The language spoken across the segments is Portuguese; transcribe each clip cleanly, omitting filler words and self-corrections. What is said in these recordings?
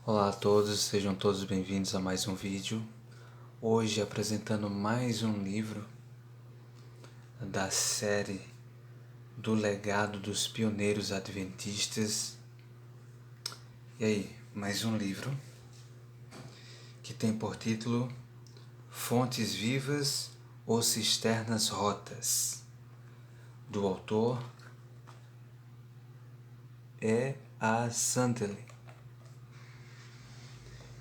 Olá a todos, sejam todos bem-vindos a mais um vídeo. Hoje apresentando mais um livro da série do legado dos pioneiros adventistas. E aí, mais um livro que tem por título Fontes Vivas ou Cisternas Rotas, do autor E.A. Sandler.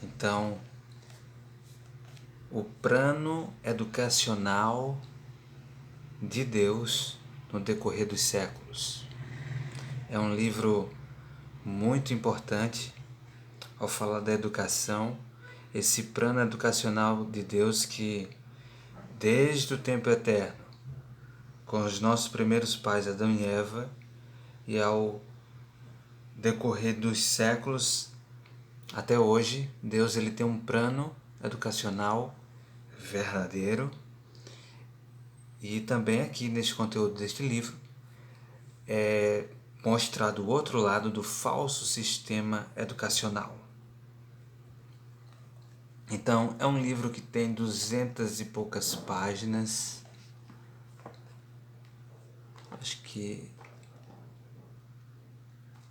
Então, o plano educacional de Deus no decorrer dos séculos. É um livro muito importante ao falar da educação, esse plano educacional de Deus que, desde o tempo eterno, com os nossos primeiros pais, Adão e Eva, e ao decorrer dos séculos até hoje, Deus ele tem um plano educacional verdadeiro. E também aqui neste conteúdo deste livro é mostrado o outro lado do falso sistema educacional. Então, é um livro que tem 200 e poucas páginas. Acho que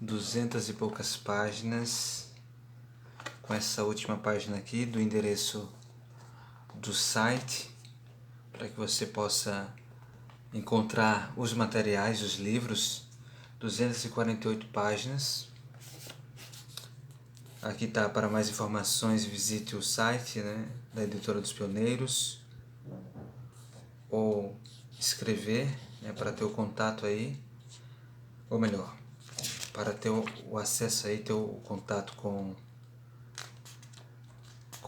200 e poucas páginas. Com essa última página aqui do endereço do site, para que você possa encontrar os materiais, os livros. 248 páginas. Aqui está, para mais informações visite o site, da Editora dos Pioneiros, ou escrever, para ter o contato aí, ou melhor, para ter o acesso aí, ter o contato com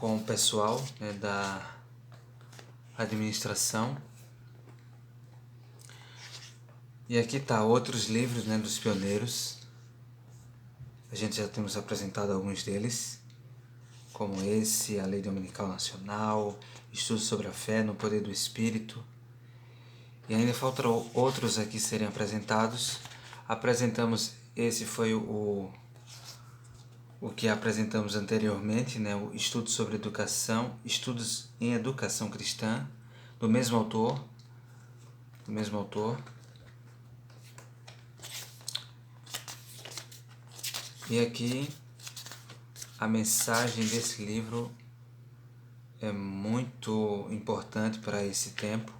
o pessoal, da administração. E aqui está outros livros, dos pioneiros. A gente já temos apresentado alguns deles, como esse, A Lei Dominical Nacional, Estudos sobre a Fé no Poder do Espírito. E ainda faltam outros aqui serem apresentados. Apresentamos, esse foi o que apresentamos anteriormente, o Estudo sobre Educação, Estudos em Educação Cristã, do mesmo autor. E aqui a mensagem desse livro é muito importante para esse tempo.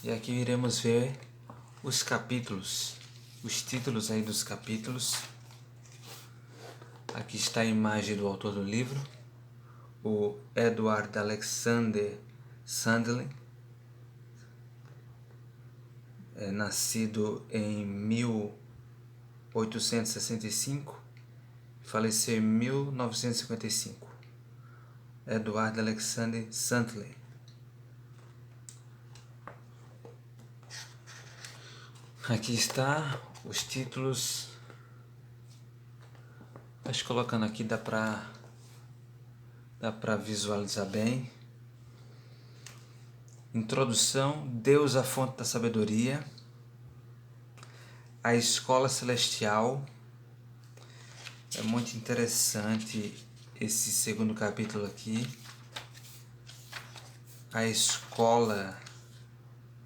E aqui iremos ver os capítulos, os títulos aí dos capítulos. Aqui está a imagem do autor do livro, o Edward Alexander Sandler, nascido em 1865, faleceu em 1955. Edward Alexander Sandler. Aqui está os títulos. Mas colocando aqui dá para visualizar bem. Introdução: Deus, a fonte da sabedoria. A escola celestial. É muito interessante esse segundo capítulo aqui. A escola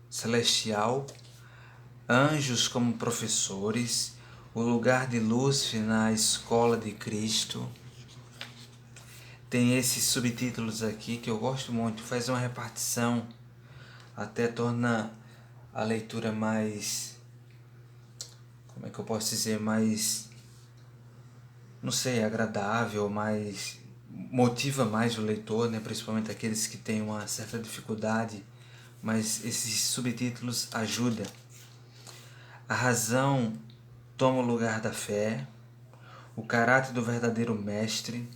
celestial. Anjos como professores. O lugar de Lúcifer na escola de Cristo. Tem esses subtítulos aqui que eu gosto muito. Faz uma repartição. Até torna a leitura mais... Como é que eu posso dizer? Mais... Não sei, agradável, mais... Motiva mais o leitor, principalmente aqueles que têm uma certa dificuldade. Mas esses subtítulos ajudam. A razão toma o lugar da fé. O caráter do verdadeiro mestre.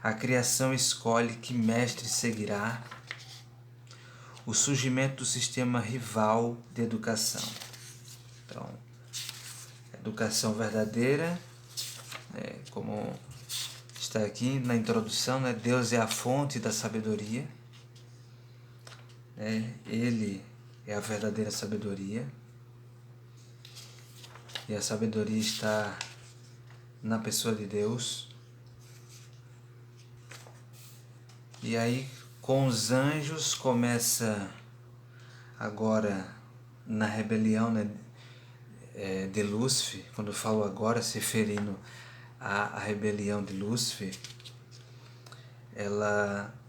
A criação escolhe que mestre seguirá. O surgimento do sistema rival de educação. Então, educação verdadeira, como está aqui na introdução, Deus é a fonte da sabedoria. Ele é a verdadeira sabedoria. E a sabedoria está na pessoa de Deus. E aí, com os anjos, começa agora na rebelião, né, de Lúcifer. Quando eu falo agora, se referindo à rebelião de Lúcifer,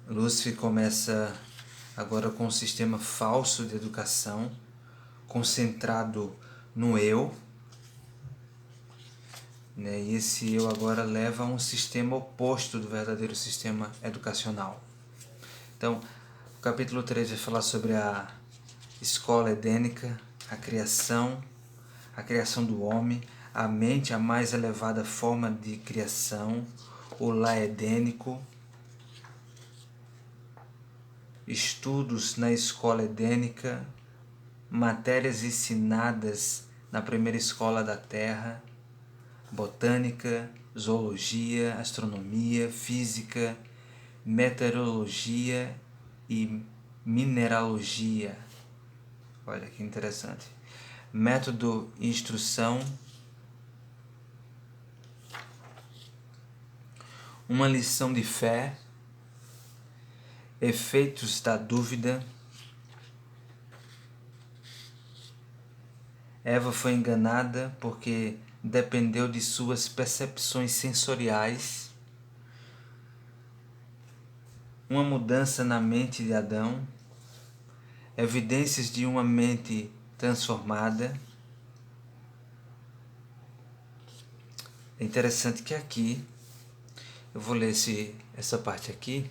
Lúcifer começa agora com um sistema falso de educação, concentrado no eu, né? E esse eu agora leva a um sistema oposto do verdadeiro sistema educacional. Então, o capítulo 3 vai falar sobre a escola edênica, a criação do homem, a mente, a mais elevada forma de criação, o lar edênico, estudos na escola edênica, matérias ensinadas na primeira escola da Terra, botânica, zoologia, astronomia, física, meteorologia e mineralogia. Olha que interessante. Método e instrução, uma lição de fé, efeitos da dúvida. Eva foi enganada porque dependeu de suas percepções sensoriais. Uma mudança na mente de Adão, evidências de uma mente transformada. É interessante que aqui, eu vou ler essa parte aqui,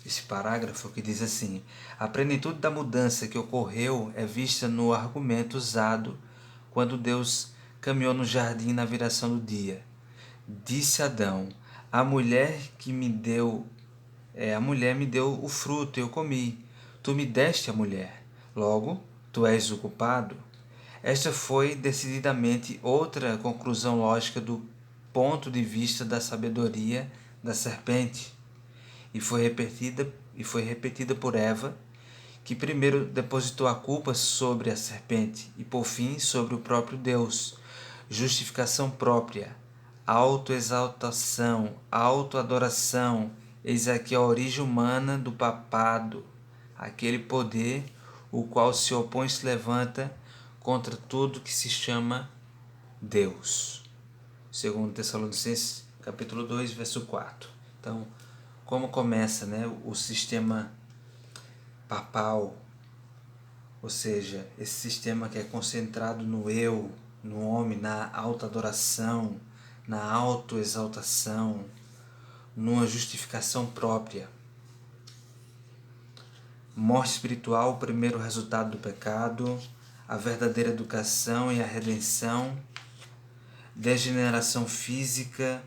esse parágrafo que diz assim: a plenitude da mudança que ocorreu é vista no argumento usado quando Deus caminhou no jardim na viração do dia. Disse Adão: a mulher me deu o fruto e eu comi. Tu me deste a mulher. Logo, tu és o culpado. Esta foi decididamente outra conclusão lógica do ponto de vista da sabedoria da serpente. E foi repetida por Eva, que primeiro depositou a culpa sobre a serpente e por fim sobre o próprio Deus. Justificação própria, autoexaltação, autoadoração, eis aqui a origem humana do papado, aquele poder o qual se opõe e se levanta contra tudo que se chama Deus. Segundo Tessalonicenses, capítulo 2, verso 4. Então, como começa, né, o sistema papal, ou seja, esse sistema que é concentrado no eu, no homem, na autoadoração, na autoexaltação, numa justificação própria. Morte espiritual, o primeiro resultado do pecado, a verdadeira educação e a redenção, degeneração física,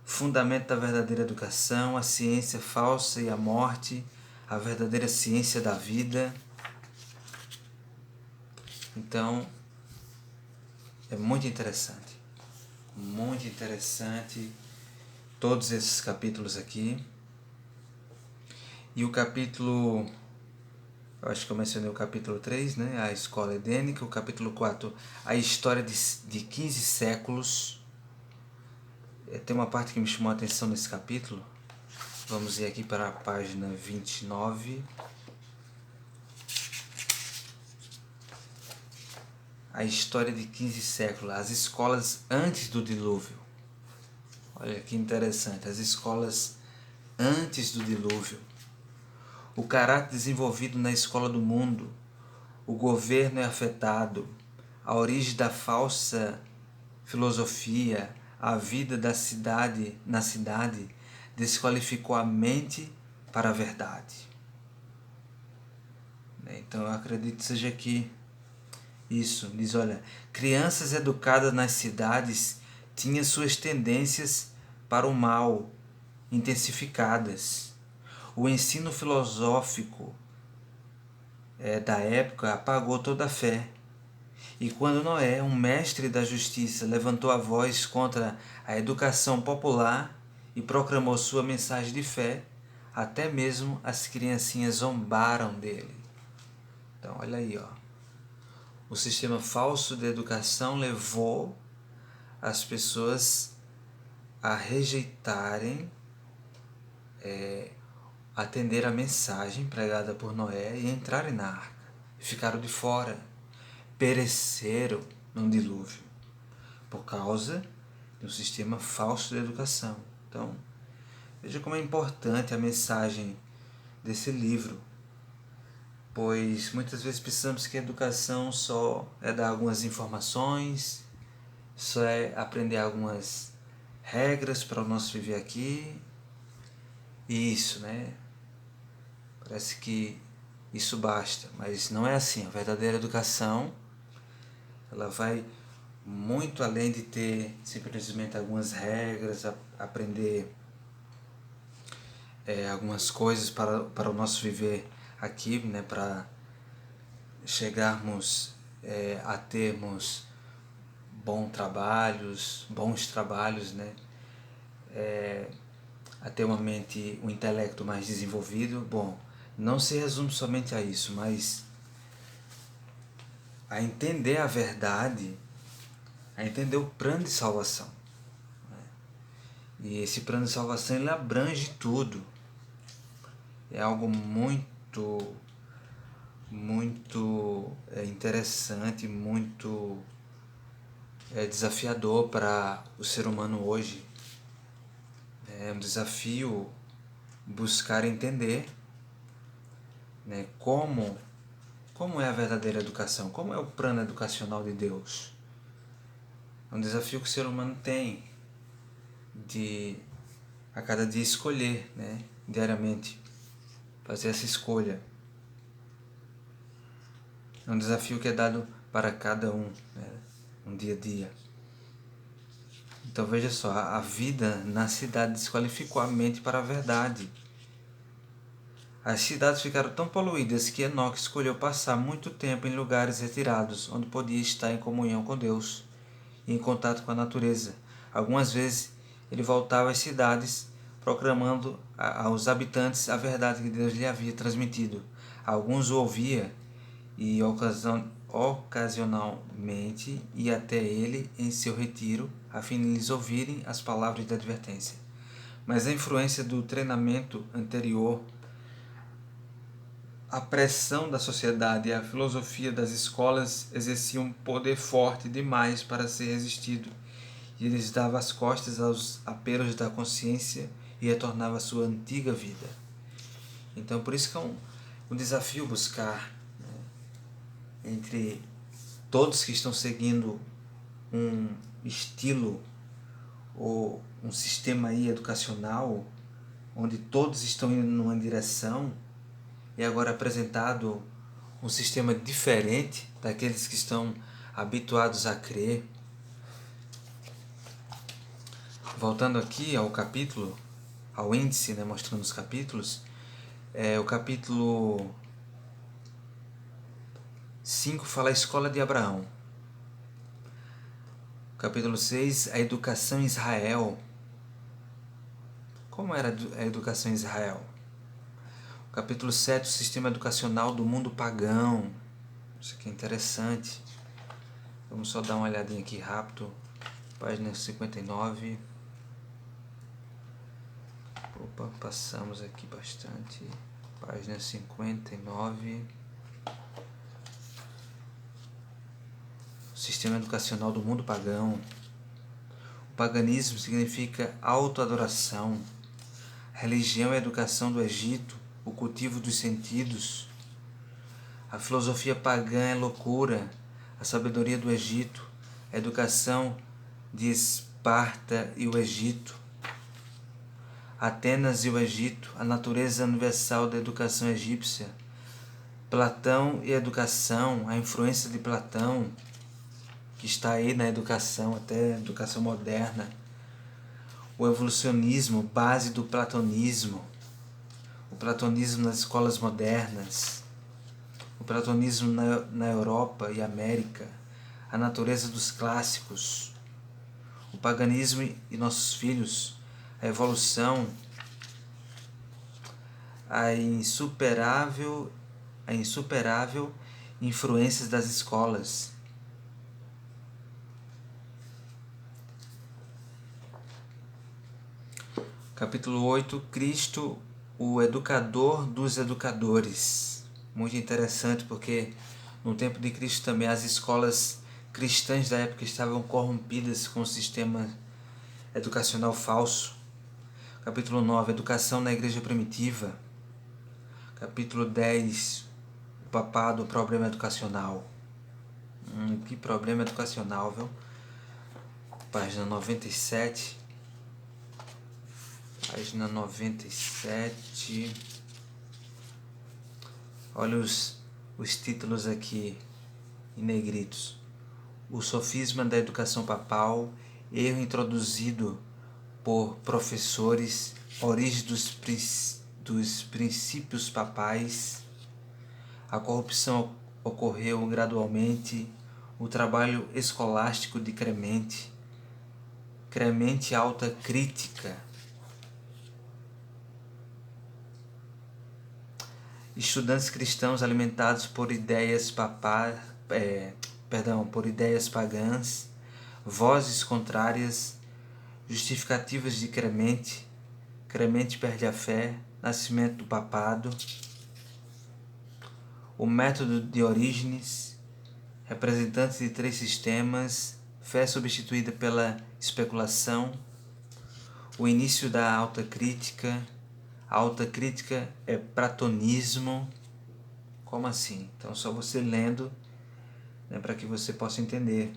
fundamento da verdadeira educação, a ciência falsa e a morte, a verdadeira ciência da vida. Então, é muito interessante todos esses capítulos aqui. E o capítulo, eu acho que eu mencionei o capítulo 3, né? A escola edênica. O capítulo 4, a história de 15 séculos. Tem uma parte que me chamou a atenção nesse capítulo. Vamos ir aqui para a página 29. A história de 15 séculos, as escolas antes do dilúvio. Olha que interessante, as escolas antes do dilúvio. O caráter desenvolvido na escola do mundo, o governo é afetado, a origem da falsa filosofia, a vida da cidade na cidade desqualificou a mente para a verdade. Então eu acredito que seja aqui isso. Diz, olha, crianças educadas nas cidades tinham suas tendências para o mal intensificadas. O ensino filosófico da época apagou toda a fé. E quando Noé, um mestre da justiça, levantou a voz contra a educação popular e proclamou sua mensagem de fé, até mesmo as criancinhas zombaram dele. Então, olha aí, ó. O sistema falso de educação levou as pessoas a rejeitarem atender a mensagem pregada por Noé e entrarem na arca. Ficaram de fora, pereceram no dilúvio por causa de um sistema falso de educação. Então, veja como é importante a mensagem desse livro, pois muitas vezes pensamos que a educação só é dar algumas informações, só é aprender algumas regras para o nosso viver aqui, e isso, né? Parece que isso basta, mas não é assim. A verdadeira educação, ela vai muito além de ter simplesmente algumas regras, aprender algumas coisas para o nosso viver aqui, né? Para chegarmos a termos bons trabalhos, né? A ter uma mente, um intelecto mais desenvolvido. Bom, não se resume somente a isso, mas a entender a verdade, a entender o plano de salvação. E esse plano de salvação, ele abrange tudo. É algo muito interessante, muito desafiador para o ser humano hoje. É um desafio buscar entender, né, como é a verdadeira educação, como é o plano educacional de Deus. É um desafio que o ser humano tem de a cada dia escolher, né, diariamente, fazer essa escolha. É um desafio que é dado para cada um, né, um dia a dia. Então veja só, a vida na cidade desqualificou a mente para a verdade. As cidades ficaram tão poluídas que Enoque escolheu passar muito tempo em lugares retirados, onde podia estar em comunhão com Deus e em contato com a natureza. Algumas vezes ele voltava às cidades proclamando aos habitantes a verdade que Deus lhe havia transmitido. Alguns o ouviam e ocasionalmente ia até ele em seu retiro, a fim de lhes ouvirem as palavras de advertência. Mas a influência do treinamento anterior, a pressão da sociedade e a filosofia das escolas exerciam um poder forte demais para ser resistido, e eles davam as costas aos apelos da consciência e retornava à sua antiga vida. Então, por isso que é um desafio buscar, né, entre todos que estão seguindo um estilo ou um sistema aí educacional, onde todos estão indo numa direção, e agora apresentado um sistema diferente daqueles que estão habituados a crer. Voltando aqui ao capítulo, ao índice, né, mostrando os capítulos, o capítulo 5 fala a escola de Abraão. O capítulo 6, a educação em Israel. Como era a educação em Israel? O capítulo 7, o sistema educacional do mundo pagão. Isso aqui é interessante. Vamos só dar uma olhadinha aqui rápido. Página 59. Opa, passamos aqui bastante. Página 59. Sistema educacional do mundo pagão. O paganismo significa autoadoração. A religião é a educação do Egito, o cultivo dos sentidos. A filosofia pagã é loucura. A sabedoria do Egito, a educação de Esparta e o Egito. Atenas e o Egito, a natureza universal da educação egípcia. Platão e a educação, a influência de Platão, que está aí na educação, até a educação moderna. O evolucionismo, base do platonismo. O platonismo nas escolas modernas. O platonismo na Europa e América. A natureza dos clássicos. O paganismo e nossos filhos. A evolução. A insuperável influências das escolas. Capítulo 8, Cristo, o educador dos educadores. Muito interessante porque no tempo de Cristo também as escolas cristãs da época estavam corrompidas com o sistema educacional falso. Capítulo 9, Educação na Igreja Primitiva. Capítulo 10, o papado, o problema educacional. Que problema educacional, viu? Página 97. Página 97. Olha os títulos aqui em negritos. O sofisma da educação papal, erro introduzido por professores, origem dos princípios papais, a corrupção ocorreu gradualmente, o trabalho escolástico de Cremente alta crítica, estudantes cristãos alimentados por ideias por ideias pagãs, vozes contrárias, justificativas de Cremente perde a fé, nascimento do papado, o método de Orígenes, representantes de 3 sistemas, fé substituída pela especulação, o início da alta crítica. A alta crítica é platonismo. Como assim? Então só você lendo, né, para que você possa entender.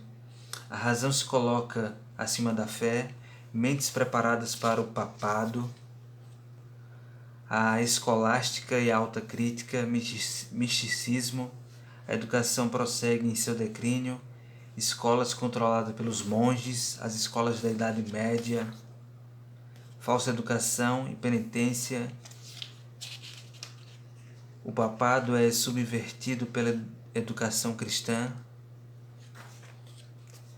A razão se coloca acima da fé, mentes preparadas para o papado, a escolástica e a alta crítica, misticismo, a educação prossegue em seu declínio, escolas controladas pelos monges, as escolas da Idade Média, falsa educação e penitência. O papado é subvertido pela educação cristã.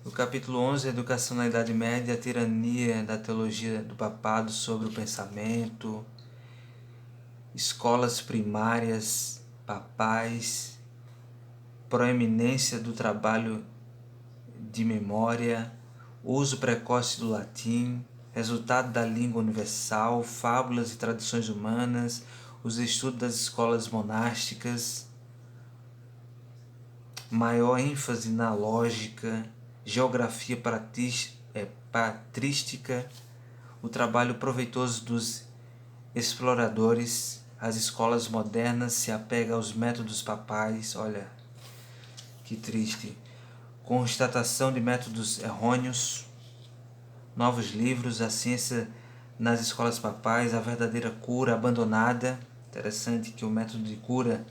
No capítulo 11, Educação na Idade Média, a tirania da teologia do papado sobre o pensamento, escolas primárias papais, proeminência do trabalho de memória, uso precoce do latim, resultado da língua universal, fábulas e tradições humanas, os estudos das escolas monásticas, maior ênfase na lógica, geografia patrística, o trabalho proveitoso dos exploradores, as escolas modernas se apegam aos métodos papais. Olha que triste. Constatação de métodos errôneos, novos livros, a ciência nas escolas papais, a verdadeira cura abandonada. Interessante que o método de cura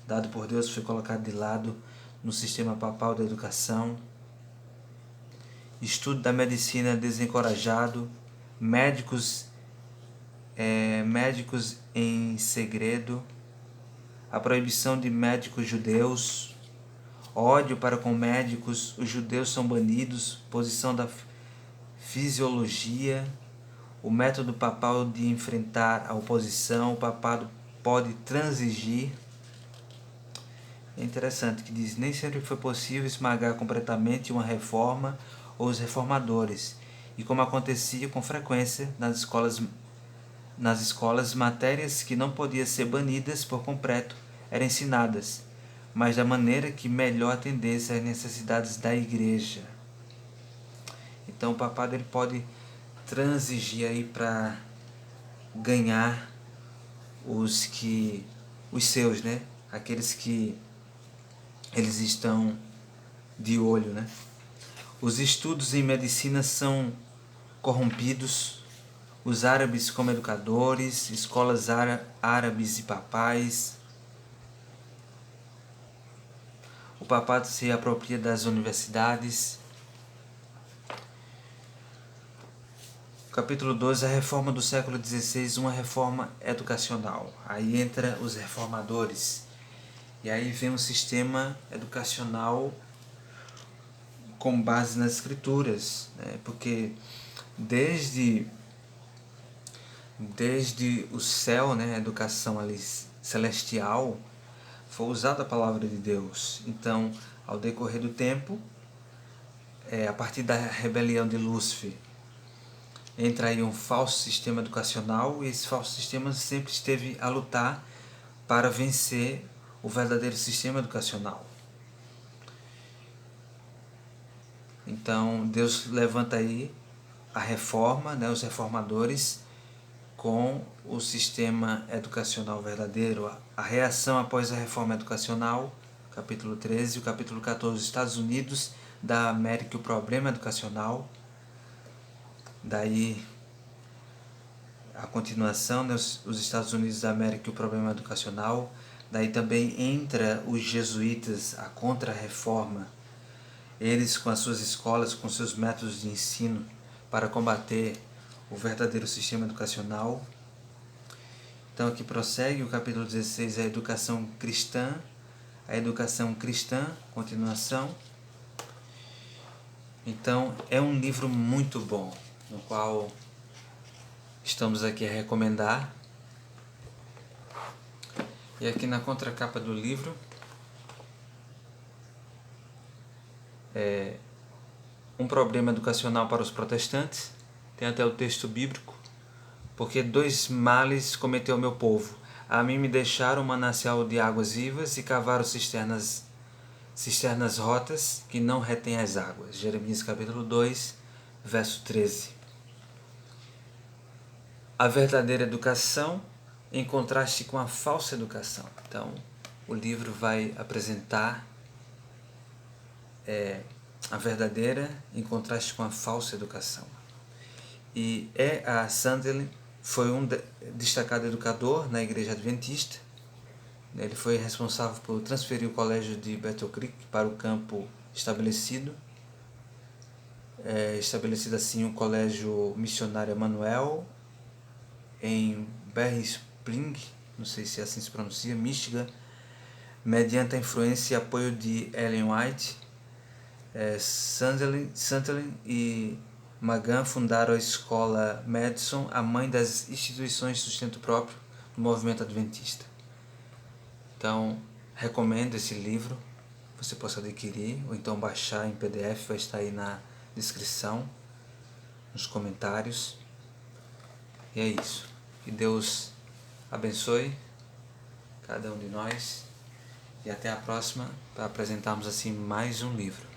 dado por Deus foi colocado de lado no sistema papal da educação. Estudo da medicina desencorajado, médicos em segredo, a proibição de médicos judeus, ódio para com médicos, os judeus são banidos, posição da fisiologia, o método papal de enfrentar a oposição, o papado pode transigir. É interessante que diz, nem sempre foi possível esmagar completamente uma reforma ou os reformadores, e como acontecia com frequência nas escolas, matérias que não podiam ser banidas por completo eram ensinadas, mas da maneira que melhor atendesse às necessidades da igreja. Então o papado ele pode transigir aí para ganhar os seus, né? Aqueles que eles estão de olho, né? Os estudos em medicina são corrompidos, os árabes como educadores, escolas árabes e papais. O papado se apropria das universidades. Capítulo 12, a reforma do século XVI, uma reforma educacional. Aí entra os reformadores. E aí vem um sistema educacional com base nas escrituras, né? Porque desde o céu, né, a educação ali celestial, foi usada a palavra de Deus. Então, ao decorrer do tempo, a partir da rebelião de Lúcifer, entra aí um falso sistema educacional, e esse falso sistema sempre esteve a lutar para vencer o verdadeiro sistema educacional. Então Deus levanta aí a reforma, né, os reformadores, com o sistema educacional verdadeiro, a reação após a reforma educacional, capítulo 13, o capítulo 14, Estados Unidos da América e o problema educacional. Daí a continuação, né, os Estados Unidos da América e o problema educacional. Daí também entra os jesuítas, a contra-reforma, eles com as suas escolas, com seus métodos de ensino para combater o verdadeiro sistema educacional. Então aqui prossegue o capítulo 16, a educação cristã, continuação. Então é um livro muito bom, no qual estamos aqui a recomendar. E aqui na contracapa do livro um problema educacional para os protestantes. Tem até o texto bíblico. Porque 2 males cometeu o meu povo. A mim me deixaram um manancial de águas vivas e cavaram cisternas rotas que não retêm as águas. Jeremias capítulo 2, verso 13. A verdadeira educação em contraste com a falsa educação. Então, o livro vai apresentar a verdadeira em contraste com a falsa educação. E a Sunderland foi um destacado educador na Igreja Adventista. Ele foi responsável por transferir o colégio de Battle Creek para o campo estabelecido. Estabelecido assim o colégio missionário Emanuel em Berry Spring, não sei se assim se pronuncia, Michigan, mediante a influência e apoio de Ellen White. Sunderland e Magan fundaram a escola Madison, a mãe das instituições de sustento próprio do movimento adventista. Então, recomendo esse livro, você possa adquirir ou então baixar em PDF, vai estar aí na descrição, nos comentários. E é isso. Que Deus abençoe cada um de nós e até a próxima para apresentarmos assim mais um livro.